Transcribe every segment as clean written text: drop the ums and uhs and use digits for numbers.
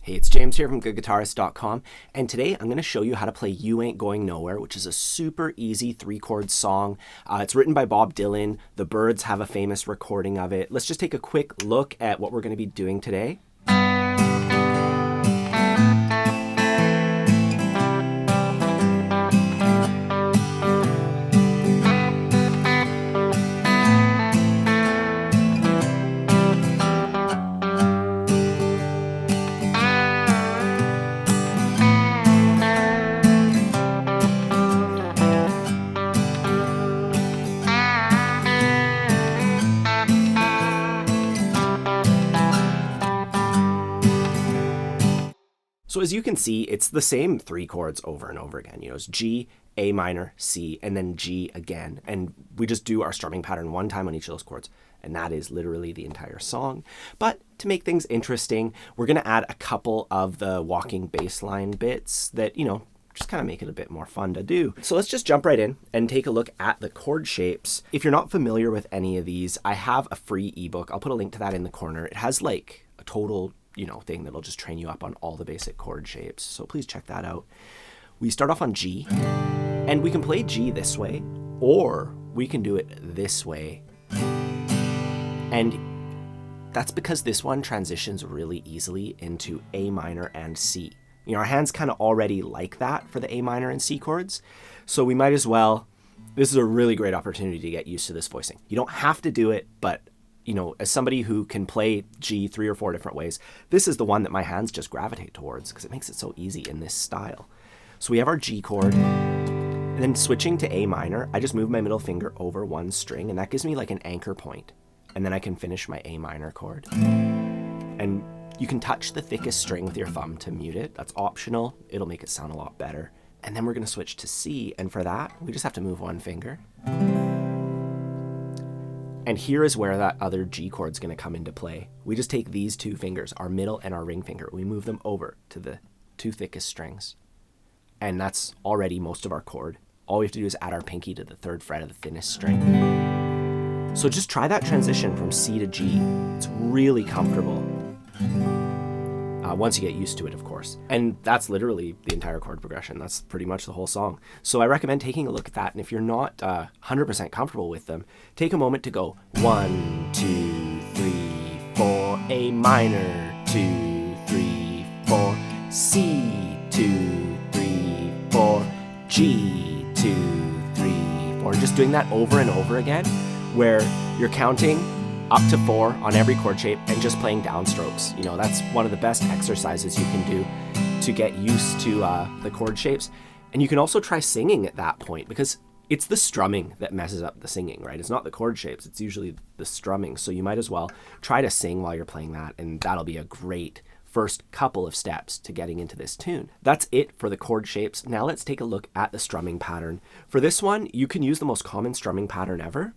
Hey, it's James here from GoodGuitarist.com, and today I'm going to show you how to play You Ain't Going Nowhere, which is a super easy 3-chord song. It's written by Bob Dylan. The Byrds have a famous recording of it. Let's just take a quick look at what we're going to be doing today. So as you can see, it's the same 3 chords over and over again. It's G, A minor, C, and then G again. And we just do our strumming pattern one time on each of those chords. And that is literally the entire song. But to make things interesting, we're going to add a couple of the walking bass line bits that, just kind of make it a bit more fun to do. So let's just jump right in and take a look at the chord shapes. If you're not familiar with any of these, I have a free ebook. I'll put a link to that in the corner. It has like a total thing that'll just train you up on all the basic chord shapes. So please check that out. We start off on G, and we can play G this way, or we can do it this way. And that's because this one transitions really easily into A minor and C. Our hands kind of already like that for the A minor and C chords. So we might as well, this is a really great opportunity to get used to this voicing. You don't have to do it, but as somebody who can play G 3 or 4 different ways, this is the one that my hands just gravitate towards because it makes it so easy in this style. So we have our G chord, and then switching to A minor, I just move my middle finger over one string, and that gives me like an anchor point. And then I can finish my A minor chord. And you can touch the thickest string with your thumb to mute it. That's optional. It'll make it sound a lot better. And then we're going to switch to C, and for that, we just have to move one finger. And here is where that other G chord's going to come into play. We just take these 2 fingers, our middle and our ring finger, we move them over to the 2 thickest strings. And that's already most of our chord. All we have to do is add our pinky to the 3rd fret of the thinnest string. So just try that transition from C to G. It's really comfortable. Once you get used to it, of course. And that's literally the entire chord progression. That's pretty much the whole song. So I recommend taking a look at that. And if you're not 100% comfortable with them, take a moment to go 1, 2, 3, 4, A minor, 2, 3, 4, C, 2, 3, 4, G, 2, 3, 4. Just doing that over and over again, where you're counting up to 4 on every chord shape and just playing downstrokes. That's one of the best exercises you can do to get used to the chord shapes. And you can also try singing at that point, because it's the strumming that messes up the singing, right? It's not the chord shapes, it's usually the strumming. So you might as well try to sing while you're playing that, and that'll be a great first couple of steps to getting into this tune. That's it for the chord shapes. Now let's take a look at the strumming pattern. For this one, you can use the most common strumming pattern ever.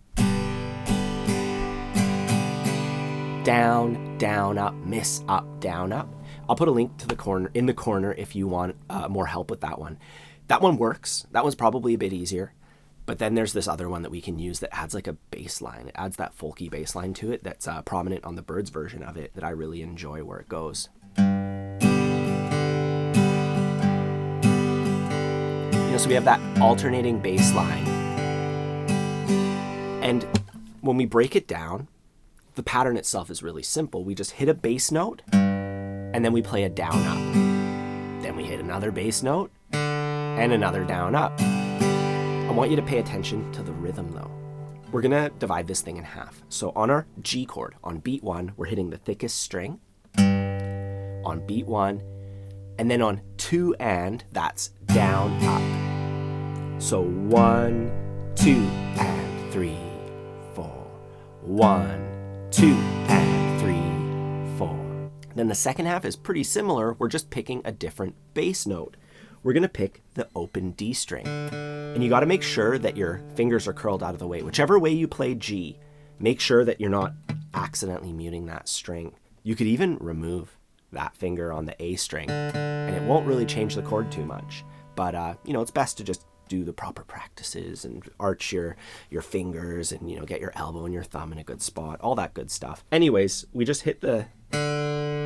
Down, down, up, miss, up, down, up. I'll put a link to the corner in the corner if you want more help with that one. That one works. That one's probably a bit easier. But then there's this other one that we can use that adds like a bass line. It adds that folky bass line to it that's prominent on the Byrds version of it that I really enjoy where it goes. So we have that alternating bass line. And when we break it down, the pattern itself is really simple. We just hit a bass note, and then we play a down up. Then we hit another bass note, and another down up. I want you to pay attention to the rhythm though. We're gonna divide this thing in half. So on our G chord, on beat 1, we're hitting the thickest string. On beat 1, and then on 2 and, that's down up. So 1, 2, and 3, 4. 1, 2, and 3, 4. Then the second half is pretty similar. We're just picking a different bass note. We're going to pick the open D string. And you got to make sure that your fingers are curled out of the way. Whichever way you play G, make sure that you're not accidentally muting that string. You could even remove that finger on the A string, and it won't really change the chord too much. But, it's best to just do the proper practices and arch your fingers and, get your elbow and your thumb in a good spot, all that good stuff. Anyways, we just hit the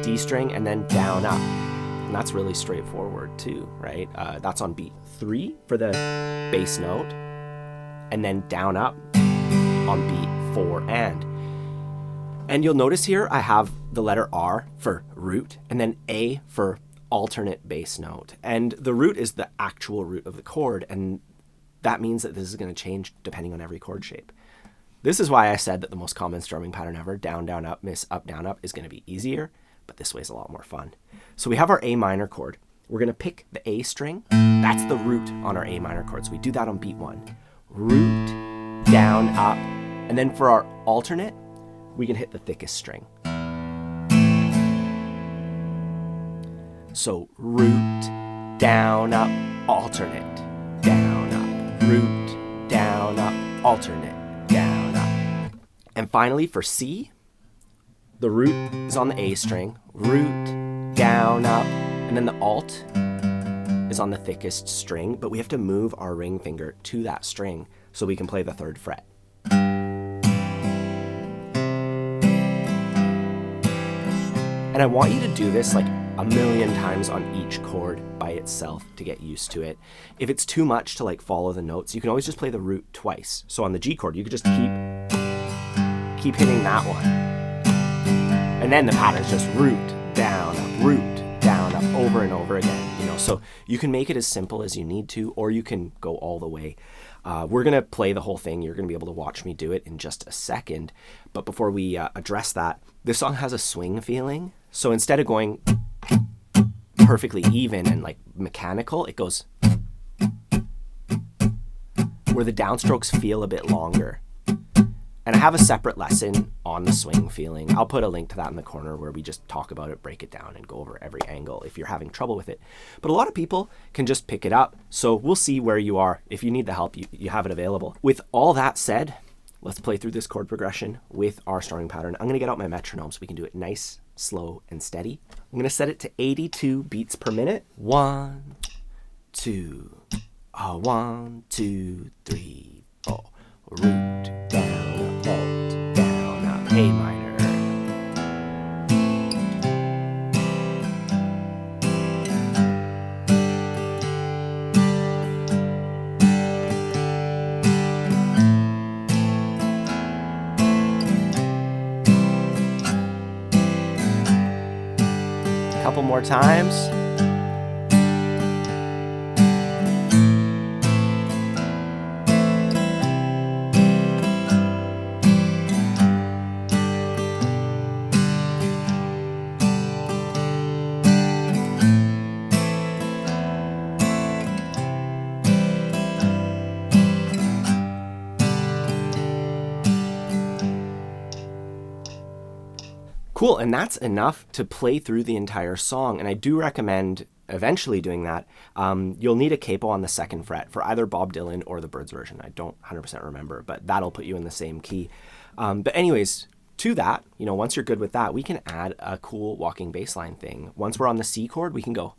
D string, and then down up. And that's really straightforward too, right? That's on beat 3 for the bass note, and then down up on beat 4 and you'll notice here I have the letter R for root and then A for alternate bass note. And the root is the actual root of the chord, and that means that this is going to change depending on every chord shape. This is why I said that the most common strumming pattern ever, down, down, up, miss, up, down, up, is going to be easier, but this way is a lot more fun. So we have our A minor chord. We're going to pick the A string. That's the root on our A minor chord. So we do that on beat 1. Root, down, up, and then for our alternate, we can hit the thickest string. So root, down, up, alternate, down, up, root, down, up, alternate, down, up. And finally for C, the root is on the A string, root, down, up, and then the alt is on the thickest string, but we have to move our ring finger to that string so we can play the 3rd fret. And I want you to do this like a million times on each chord by itself to get used to it. If it's too much to like follow the notes, you can always just play the root twice. So on the G chord, you could just keep hitting that one. And then the pattern's just root, down, up, over and over again, you know. So you can make it as simple as you need to, or you can go all the way. We're gonna play the whole thing. You're gonna be able to watch me do it in just a second. But before we address that, this song has a swing feeling. So instead of going perfectly even and like mechanical, it goes where the downstrokes feel a bit longer. And I have a separate lesson on the swing feeling. I'll put a link to that in the corner where we just talk about it, break it down, and go over every angle if you're having trouble with it. But a lot of people can just pick it up. So we'll see where you are. If you need the help, you have it available. With all that said, let's play through this chord progression with our strumming pattern. I'm gonna get out my metronome so we can do it nice, slow, and steady. I'm gonna set it to 82 beats per minute. 1, 2, 1, 2, 3, 4. Root, down, alt, down, up, A minor. A couple more times. Cool, and that's enough to play through the entire song, and I do recommend eventually doing that. You'll need a capo on the 2nd fret for either Bob Dylan or the Byrds version. I don't 100% remember, but that'll put you in the same key. But anyways, to that, you know, once you're good with that, we can add a cool walking bass line thing. Once we're on the C chord, we can go.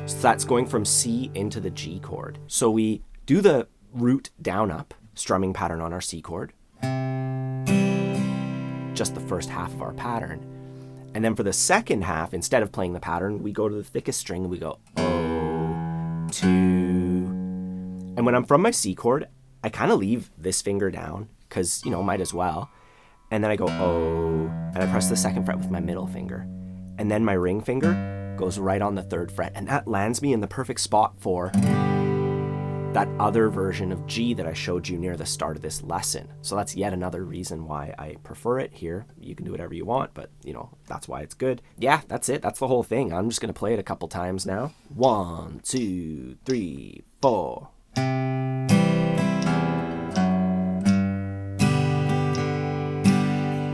So that's going from C into the G chord. So we do the root down up strumming pattern on our C chord, just the first half of our pattern. And then for the second half, instead of playing the pattern, we go to the thickest string and we go O, 2. And when I'm from my C chord, I kind of leave this finger down because, you know, might as well. And then I go O, and I press the 2nd fret with my middle finger. And then my ring finger goes right on the 3rd fret. And that lands me in the perfect spot for that other version of G that I showed you near the start of this lesson. So that's yet another reason why I prefer it here. You can do whatever you want, but you know, that's why it's good. Yeah, that's it. That's the whole thing. I'm just going to play it a couple times now. 1, 2, 3, 4.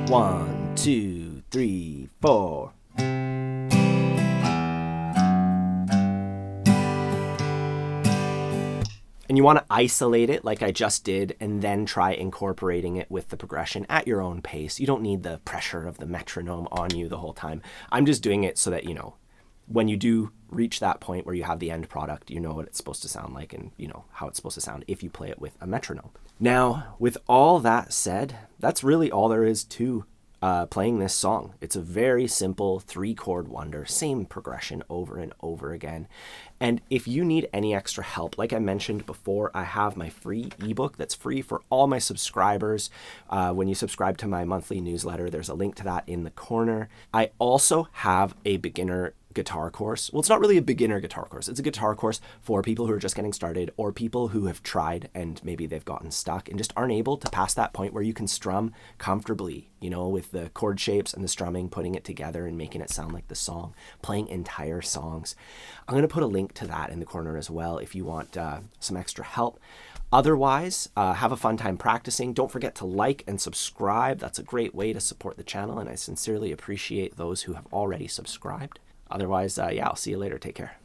One, 2, 3, 4. And you want to isolate it like I just did and then try incorporating it with the progression at your own pace. You don't need the pressure of the metronome on you the whole time. I'm just doing it so that, you know, when you do reach that point where you have the end product, you know what it's supposed to sound like, and you know how it's supposed to sound if you play it with a metronome. Now, with all that said, that's really all there is to playing this song. It's a very simple 3-chord wonder, same progression over and over again. And if you need any extra help, like I mentioned before, I have my free ebook that's free for all my subscribers. When you subscribe to my monthly newsletter, there's a link to that in the corner. I also have a beginner guitar course. Well, it's not really a beginner guitar course. It's a guitar course for people who are just getting started, or people who have tried and maybe they've gotten stuck and just aren't able to pass that point where you can strum comfortably, you know, with the chord shapes and the strumming, putting it together and making it sound like the song, playing entire songs. I'm going to put a link to that in the corner as well if you want some extra help. Otherwise, have a fun time practicing. Don't forget to like and subscribe. That's a great way to support the channel, and I sincerely appreciate those who have already subscribed. Otherwise, yeah, I'll see you later. Take care.